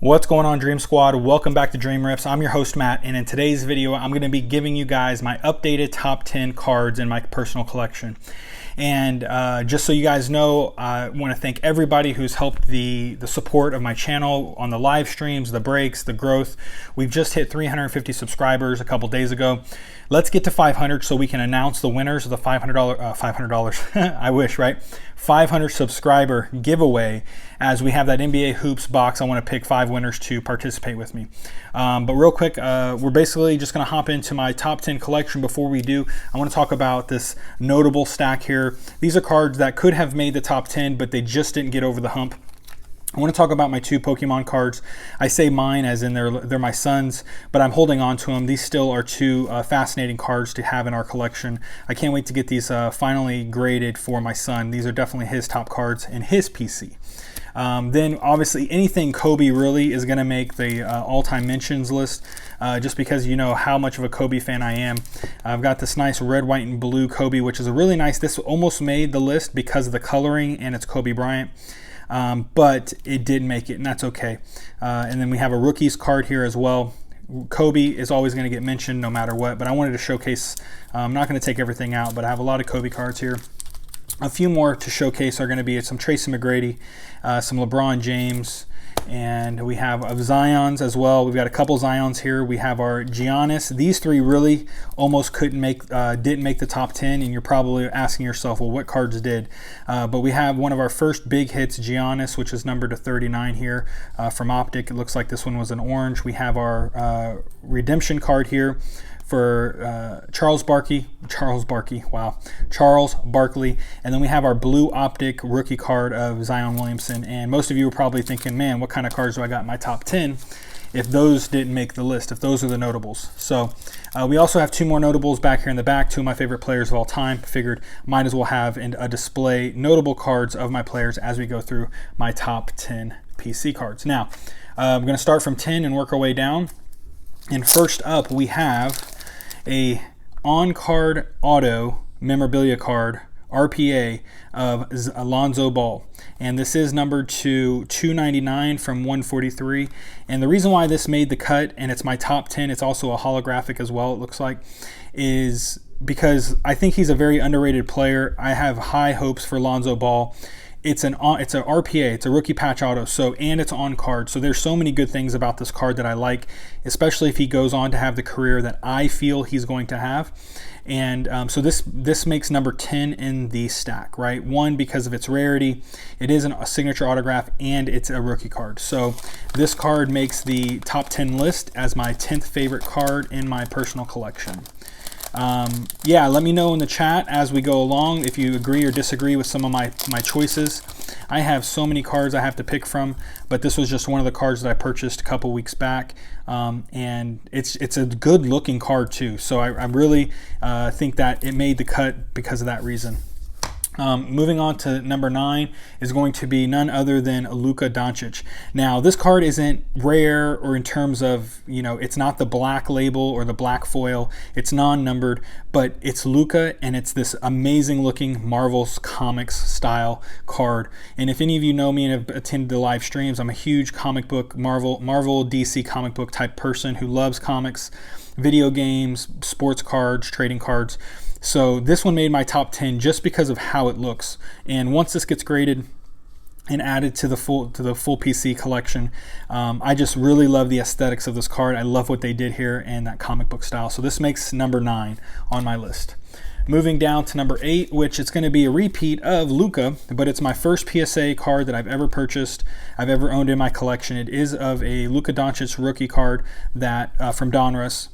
What's going on, Dream Squad? Welcome back to Dream Riffs. I'm your host, Matt, and in today's video, I'm going to be giving you guys my updated top 10 cards in my personal collection. And just so you guys know, I want to thank everybody who's helped the support of my channel on the live streams, the breaks, the growth. We've just hit 350 subscribers a couple days ago. Let's get to 500 so we can announce the winners of the $500, I wish, right? 500 subscriber giveaway, as we have that NBA Hoops box. I want to pick 5 winners to participate with me. But real quick, we're basically just going to hop into my top 10 collection. Before we do, I want to talk about this notable stack here. These are cards that could have made the top 10, but they just didn't get over the hump. I want to talk about my 2 Pokemon cards. I say mine as in they're my son's, but I'm holding on to them. These still are 2 fascinating cards to have in our collection. I can't wait to get these finally graded for my son. These are definitely his top cards in his PC. Then obviously anything Kobe really is going to make the all-time mentions list, just because you know how much of a Kobe fan I am. I've got this nice red, white, and blue Kobe, which is a really nice. This almost made the list because of the coloring, and it's Kobe Bryant. But it did make it, and that's okay. And then we have a rookies card here as well. Kobe is always going to get mentioned no matter what, but I wanted to showcase, I'm not going to take everything out, but I have a lot of Kobe cards here. A few more to showcase are going to be some Tracy McGrady, some LeBron James, and we have Zions as well. We've got a couple Zions here. We have our Giannis. These 3 really almost didn't make the top 10, and you're probably asking yourself, well, what cards did? But we have one of our first big hits, Giannis, which is numbered to 39 here from Optic. It looks like this one was an orange. We have our redemption card here for Charles Barkley, and then we have our blue Optic rookie card of Zion Williamson. And most of you are probably thinking, man, what kind of cards do I got in my top 10 if those didn't make the list, if those are the notables? So we also have 2 more notables back here in the back, 2 of my favorite players of all time. Figured might as well have a display notable cards of my players as we go through my top 10 PC cards. Now, I'm going to start from 10 and work our way down. And first up, we have a on-card auto memorabilia card, RPA, of Alonzo Ball. And this is numbered to 299 from 143. And the reason why this made the cut, and it's my top 10, it's also a holographic as well, it looks like, is because I think he's a very underrated player. I have high hopes for Alonzo Ball. It's a RPA, it's a rookie patch auto, and it's on card. So there's so many good things about this card that I like, especially if he goes on to have the career that I feel he's going to have. And so this makes number 10 in the stack, right? 1, because of its rarity, it is a signature autograph, and it's a rookie card. So this card makes the top 10 list as my 10th favorite card in my personal collection. Yeah, let me know in the chat as we go along if you agree or disagree with some of my choices. I have so many cards I have to pick from, but this was just one of the cards that I purchased a couple weeks back, and it's a good looking card too. So I really think that it made the cut because of that reason. Moving on to number 9 is going to be none other than Luca Doncic. Now, this card isn't rare, or in terms of, you know, it's not the black label or the black foil. It's non-numbered, but it's Luca, and it's this amazing looking Marvel's Comics style card. And if any of you know me and have attended the live streams, I'm a huge comic book, Marvel DC comic book type person who loves comics, video games, sports cards, trading cards. So this one made my top 10 just because of how it looks. And once this gets graded and added to the full PC collection, I just really love the aesthetics of this card. I love what they did here and that comic book style. So this makes number 9 on my list. Moving down to number 8, which it's going to be a repeat of Luca, but it's my first PSA card that I've ever purchased, I've ever owned in my collection. It is of a Luca Doncic rookie card that from Donruss.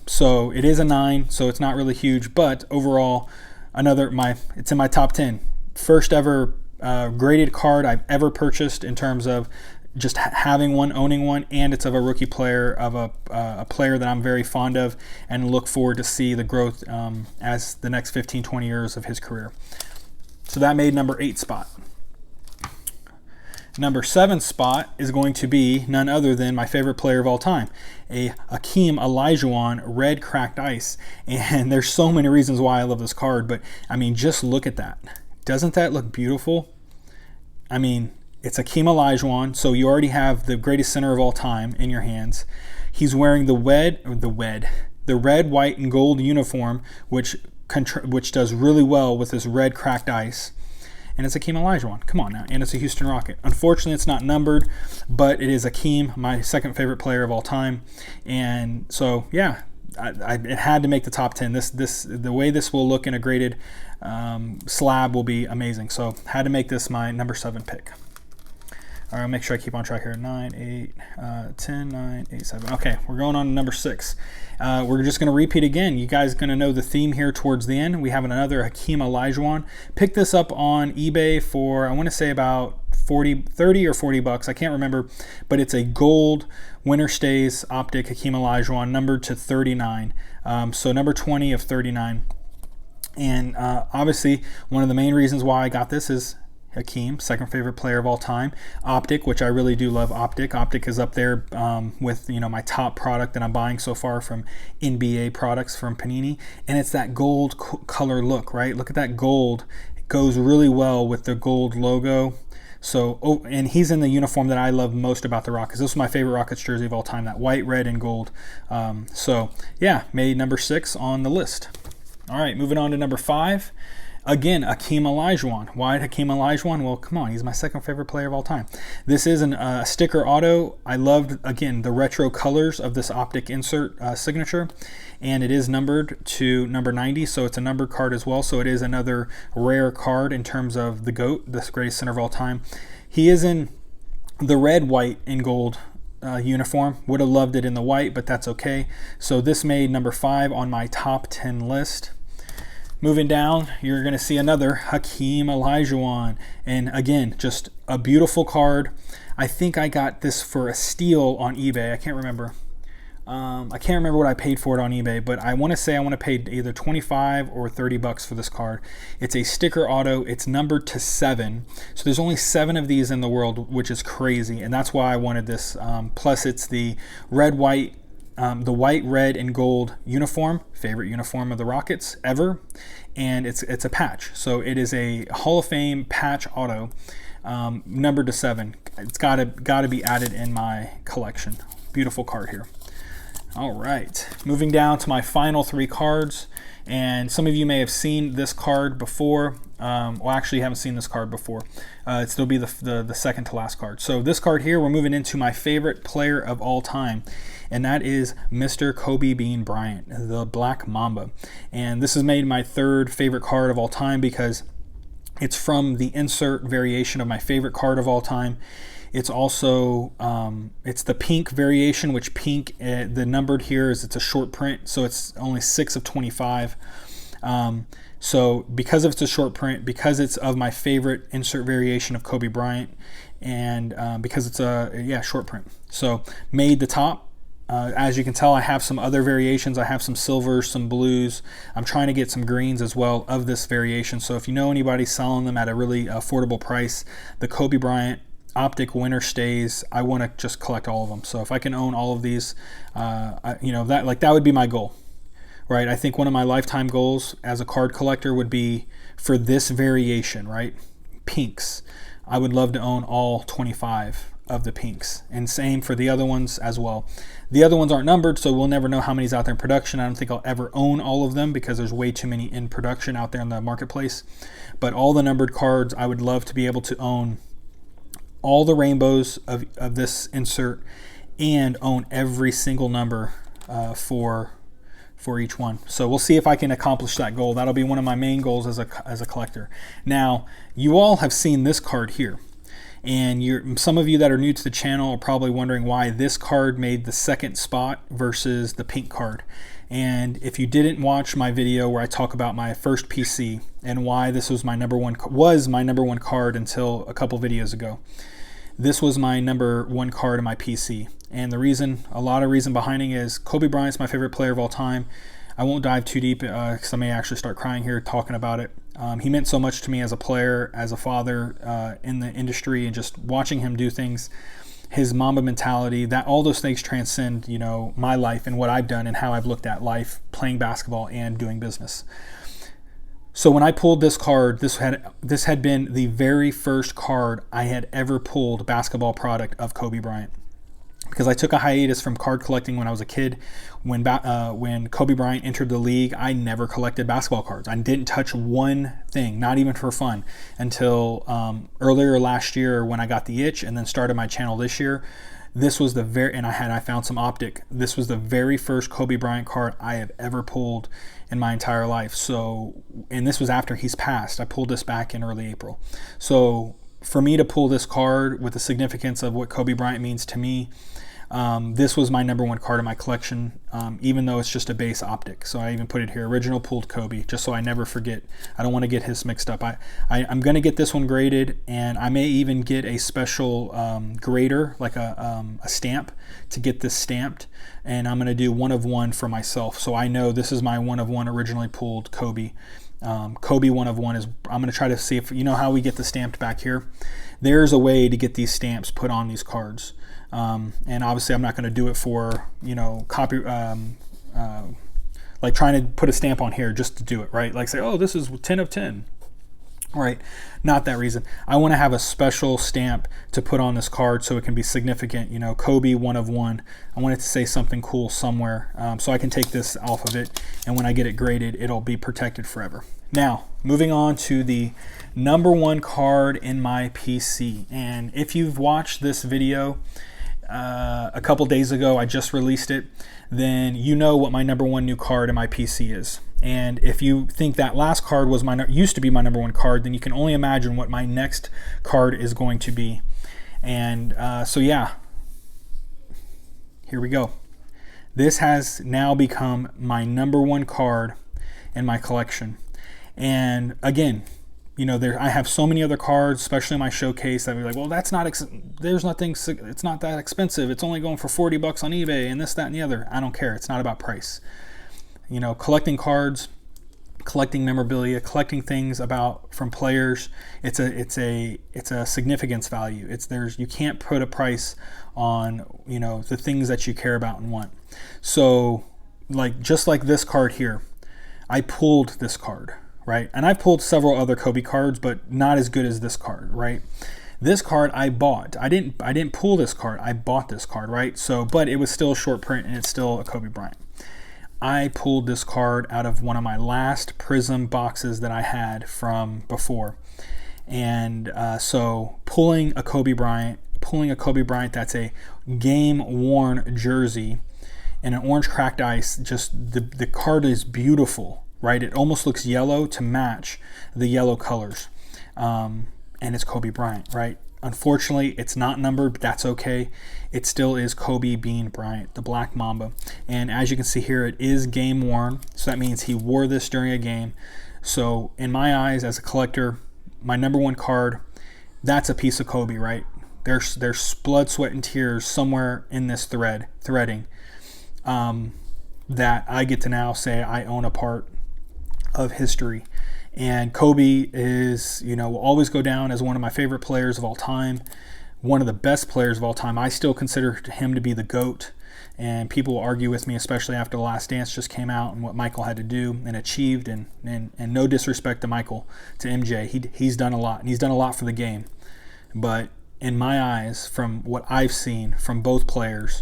So it is a 9, so it's not really huge, but overall, it's in my top 10. First ever graded card I've ever purchased in terms of just having one, owning one, and it's of a rookie player, of a player that I'm very fond of and look forward to see the growth as the next 15-20 years of his career. So that made number 8 spot. Number 7 spot is going to be none other than my favorite player of all time, a Hakeem Olajuwon red cracked ice. And there's so many reasons why I love this card, but I mean, just look at that. Doesn't that look beautiful? I mean, It's Hakeem Olajuwon, so you already have the greatest center of all time in your hands. He's wearing the red, white, and gold uniform, which does really well with this red cracked ice. And it's Hakeem Olajuwon. Come on now. And it's a Houston Rocket. Unfortunately, it's not numbered, but it is Hakeem, my second favorite player of all time. And so, yeah, it had to make the top 10. The way this will look in a graded slab will be amazing. So, had to make this my number 7 pick. All right, I'll make sure I keep on track here. 9, 8, 10, 9, 8, 7. Okay, we're going on to number 6. We're just going to repeat again. You guys are going to know the theme here towards the end. We have another Hakeem Olajuwon. Picked this up on eBay for, I want to say about 30 or 40 bucks. I can't remember, but it's a gold Winter Stays Optic Hakeem Olajuwon, numbered to 39. So number 20 of 39. And obviously, one of the main reasons why I got this is Hakeem, second favorite player of all time. Optic, which I really do love Optic. Optic is up there with my top product that I'm buying so far from NBA products from Panini. And it's that gold color look, right? Look at that gold. It goes really well with the gold logo. So, and he's in the uniform that I love most about the Rockets. This is my favorite Rockets jersey of all time, that white, red, and gold. So, yeah, made number 6 on the list. All right, moving on to number 5. Again, Hakeem Olajuwon. Why Hakeem Olajuwon? Well, come on, he's my second favorite player of all time. This is a sticker auto. I loved, again, the retro colors of this Optic insert signature, and it is numbered to number 90, so it's a numbered card as well, so it is another rare card in terms of the GOAT, the greatest center of all time. He is in the red, white, and gold uniform. Would have loved it in the white, but that's okay. So this made number 5 on my top 10 list. Moving down, you're going to see another Hakeem Olajuwon. And again, just a beautiful card. I think I got this for a steal on eBay. I can't remember. I can't remember what I paid for it on eBay, but I want to say I want to pay either 25 or 30 bucks for this card. It's a sticker auto. It's numbered to 7. So there's only 7 of these in the world, which is crazy. And that's why I wanted this. Plus, it's the red, white, the white, red, and gold uniform, favorite uniform of the Rockets ever, and it's a patch. So it is a Hall of Fame patch auto, numbered to 7. It's gotta be added in my collection. Beautiful card here. All right, moving down to my final 3 cards, and some of you may have seen this card before. Well, actually, you haven't seen this card before. It'll be the second to last card. So this card here, we're moving into my favorite player of all time, and that is Mr. Kobe Bean Bryant, the Black Mamba. And this has made my 3rd favorite card of all time because it's from the insert variation of my favorite card of all time. It's also, it's the pink variation, which pink, the numbered here is it's a short print, so it's only 6 of 25. So because it's a short print, because it's of my favorite insert variation of Kobe Bryant, and because it's a short print, so made the top. As you can tell, I have some other variations. I have some silvers, some blues. I'm trying to get some greens as well of this variation. So if you know anybody selling them at a really affordable price, the Kobe Bryant Optic Winter Stays, I want to just collect all of them. So if I can own all of these, that would be my goal. Right, I think one of my lifetime goals as a card collector would be for this variation, right? Pinks. I would love to own all 25 of the pinks, and same for the other ones as well. The other ones aren't numbered, so we'll never know how many's out there in production. I don't think I'll ever own all of them because there's way too many in production out there in the marketplace. But all the numbered cards, I would love to be able to own all the rainbows of this insert and own every single number for each one. So we'll see if I can accomplish that goal. That'll be one of my main goals as a collector. Now, you all have seen this card here, and some of you that are new to the channel are probably wondering why this card made the 2nd spot versus the pink card. And if you didn't watch my video where I talk about my first PC and why this was my number one card until a couple videos ago, this was my number 1 card in my PC. And a lot of reason behind it is Kobe Bryant's my favorite player of all time. I won't dive too deep because I may actually start crying here talking about it. He meant so much to me as a player, as a father in the industry, and just watching him do things. His Mamba mentality, that all those things transcend, my life and what I've done and how I've looked at life, playing basketball and doing business. So when I pulled this card, this had been the very first card I had ever pulled basketball product of Kobe Bryant. Because I took a hiatus from card collecting when I was a kid. When Kobe Bryant entered the league, I never collected basketball cards. I didn't touch one thing, not even for fun, until earlier last year when I got the itch and then started my channel this year. This was I found some optic. This was the very first Kobe Bryant card I have ever pulled in my entire life. So, and this was after he's passed. I pulled this back in early April. So for me to pull this card with the significance of what Kobe Bryant means to me, this was my number one card in my collection, even though it's just a base optic. So I even put it here, original pulled Kobe, just so I never forget. I don't want to get his mixed up. I'm going to get this one graded, and I may even get a special grader, like a stamp, to get this stamped. And I'm going to do 1 of 1 for myself. So I know this is my 1 of 1 originally pulled Kobe. Kobe 1 of 1 is, I'm going to try to see if, you know how we get the stamped back here? There's a way to get these stamps put on these cards. And obviously I'm not going to do it for, like trying to put a stamp on here just to do it, right? Like say, oh, this is 10 of 10, right? Not that reason. I want to have a special stamp to put on this card so it can be significant, Kobe 1 of 1. I want it to say something cool somewhere, so I can take this off of it, and when I get it graded, it'll be protected forever. Now, moving on to the number 1 card in my PC. And if you've watched this video, a couple days ago, I just released it, then you know what my number 1 new card in my PC is. And if you think that last card was used to be my number 1 card, then you can only imagine what my next card is going to be. And so yeah, here we go. This has now become my number 1 card in my collection. And again, I have so many other cards, especially in my showcase, that we're like, well, it's not that expensive. It's only going for $40 on eBay and this, that, and the other. I don't care. It's not about price. Collecting cards, collecting memorabilia, collecting things from players, it's a significance value. You can't put a price on, the things that you care about and want. So just like this card here, I pulled this card. Right? And I've pulled several other Kobe cards, but not as good as this card, right? This card I bought. I didn't pull this card. I bought this card, right? So, but it was still a short print and it's still a Kobe Bryant. I pulled this card out of one of my last Prism boxes that I had from before. And so pulling a Kobe Bryant that's a game-worn jersey and an orange cracked ice, just the card is beautiful. Right, it almost looks yellow to match the yellow colors, and it's Kobe Bryant, right? Unfortunately, it's not numbered, but that's okay. It still is Kobe Bean Bryant, the Black Mamba. And as you can see here, it is game worn, so that means he wore this during a game. So in my eyes, as a collector, my number 1 card, that's a piece of Kobe, right? There's blood, sweat, and tears somewhere in this threading, that I get to now say I own a part of history. And Kobe will always go down as one of my favorite players of all time, one of the best players of all time. I still consider him to be the GOAT, and people will argue with me, especially after The Last Dance just came out and what Michael had to do and achieved, and no disrespect to Michael, to MJ, he's done a lot, and he's done a lot for the game. But in my eyes, from what I've seen from both players,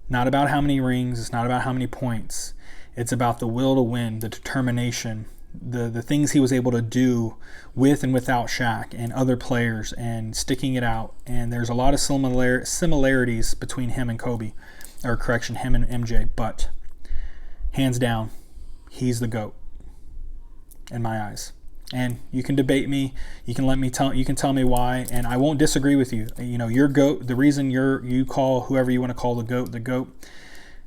not about how many rings, it's not about how many points, it's about the will to win, the determination, the things he was able to do with and without Shaq and other players, and sticking it out. And there's a lot of similarities between him and Kobe, him and MJ, but hands down, he's the GOAT in my eyes. And you can debate me, you can tell me why, and I won't disagree with you. You're GOAT, the reason you call whoever you want to call the GOAT,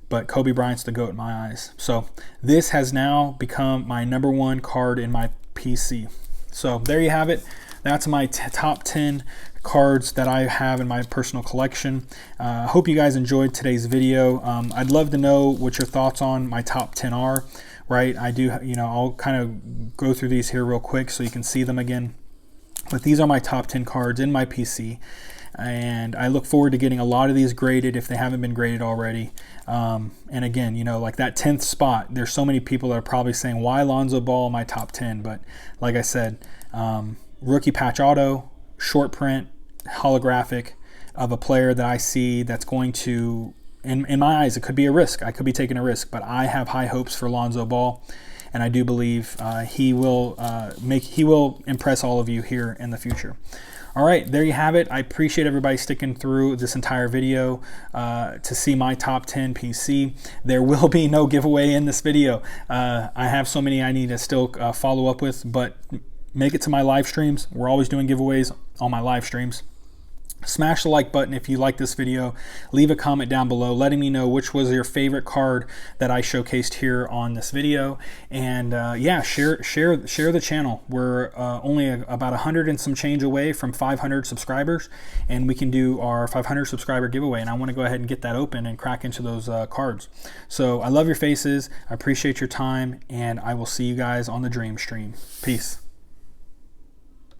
but Kobe Bryant's the GOAT in my eyes. So this has now become my number 1 card in my PC. So there you have it. That's my top 10 cards that I have in my personal collection. Hope you guys enjoyed today's video. I'd love to know what your thoughts on my top 10 are. Right, I do. I'll kind of go through these here real quick so you can see them again. But these are my top 10 cards in my PC. and I look forward to getting a lot of these graded if they haven't been graded already. And again, you know, like that 10th spot, there's so many people that are probably saying, why Lonzo Ball in my top 10? But like I said, rookie patch auto, short print, holographic of a player that I see that's going to, in my eyes, it could be a risk. I could be taking a risk, but I have high hopes for Lonzo Ball, and I do believe he will impress all of you here in the future. All right, there you have it. I appreciate everybody sticking through this entire video to see my top 10 PC. There will be no giveaway in this video. I have so many I need to still follow up with, but make it to my live streams. We're always doing giveaways on my live streams. Smash the like button if you like this video. Leave a comment down below letting me know which was your favorite card that I showcased here on this video. And yeah, share the channel. We're only about 100 and some change away from 500 subscribers, and we can do our 500 subscriber giveaway. And I want to go ahead and get that open and crack into those cards. So I love your faces. I appreciate your time, and I will see you guys on the Dream Stream. Peace.